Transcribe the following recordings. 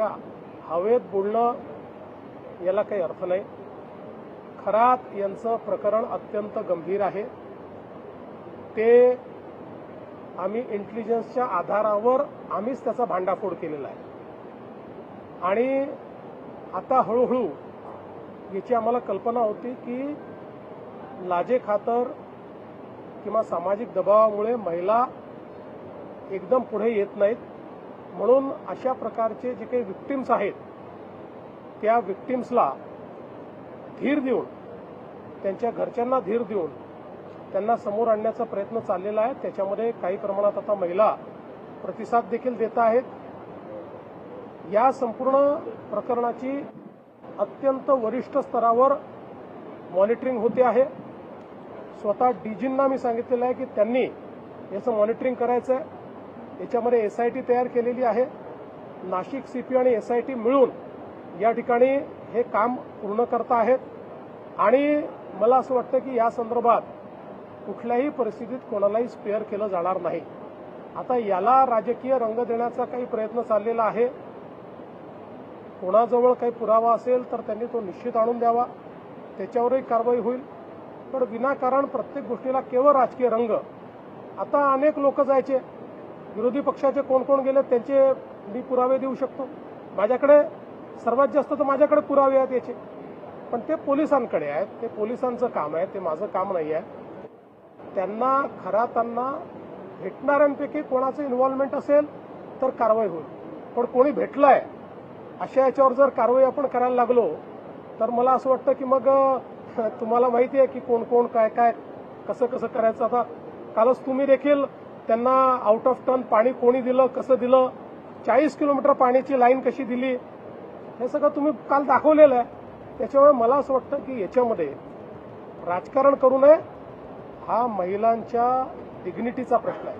बघा, हवेत बोलणं याला काही अर्थ नाही. खरात यांचं प्रकरण अत्यंत गंभीर आहे. ते आम्ही इंटेलिजन्सच्या आधारावर आम्हीच त्याचा भांडाफोड केलेला आहे आणि आता हळूहळू याची आम्हाला कल्पना होती की लाजेखातर किंवा सामाजिक दबावामुळे महिला एकदम पुढे येत नाहीत, म्हणून अशा प्रकारचे जे काही विक्टिम्स आहेत त्या विक्टिम्सला धीर देऊन, त्यांच्या घरच्यांना धीर देऊन त्यांना समोर आणण्याचा प्रयत्न चाललेला आहे. त्याच्यामध्ये काही प्रमाणात आता महिला प्रतिसाद देखील देत आहेत. या संपूर्ण प्रकरणाची अत्यंत वरिष्ठ स्तरावर मॉनिटरिंग होते आहे. स्वतः डीजींना मी सांगितलेलं आहे की त्यांनी याचं मॉनिटरिंग करायचं आहे. याच्यामध्ये एसआयटी तयार केलेली आहे. नाशिक सीपी आणि एसआयटी मिळून या ठिकाणी हे काम पूर्ण करत आहेत आणि मला असं वाटतं की या संदर्भात कुठल्याही परिस्थितीत कोणालाही स्पेअर केलं जाणार नाही. आता याला राजकीय रंग देण्याचा काही प्रयत्न चाललेला आहे. कोणाजवळ काही पुरावा असेल तर त्यांनी तो निश्चित आणून द्यावा, त्याच्यावरही कारवाई होईल. पण विनाकारण प्रत्येक गोष्टीला केवळ राजकीय रंग. आता अनेक लोक जायचे, विरोधी पक्षाचे कोण कोण गेले त्यांचे मी पुरावे देऊ शकतो. माझ्याकडे सर्वात जास्त तर माझ्याकडे पुरावे आहेत याचे, पण ते पोलिसांकडे आहेत. ते पोलिसांचं काम आहे, ते माझं काम नाही आहे. त्यांना खरातांना भेटणाऱ्यांपैकी कोणाचं इन्व्हॉल्वमेंट असेल तर कारवाई होईल. पण कोणी भेटलंय अशा याच्यावर जर कारवाई आपण करायला लागलो तर मला असं वाटतं की मग तुम्हाला माहिती आहे की कोण कोण काय काय कसं कसं करायचं. आता कालच तुम्ही देखील त्यांना आउट ऑफ टर्न पाणी कोणी दिलं, कसं दिलं, 40 किलोमीटर पाण्याची लाईन कशी दिली, हे सगळं तुम्ही काल दाखवलेलं आहे. त्याच्यामुळे मला असं वाटतं की याच्यामध्ये राजकारण करू नये. हा महिलांच्या डिग्निटीचा प्रश्न आहे.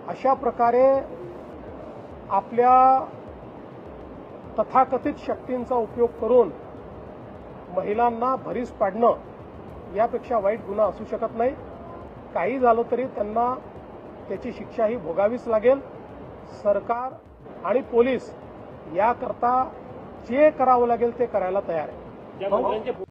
अशा प्रकारे आपल्या तथाकथित शक्तींचा उपयोग करून महिलांना भरीस पाडणं यापेक्षा वाईट गुन्हा असू शकत नाही. काही झालं तरी त्यांना त्याची शिक्षाही भोगावीच लागेल. सरकार आणि पोलीस याकरता जे करावं लागेल ते करायला तयार आहे.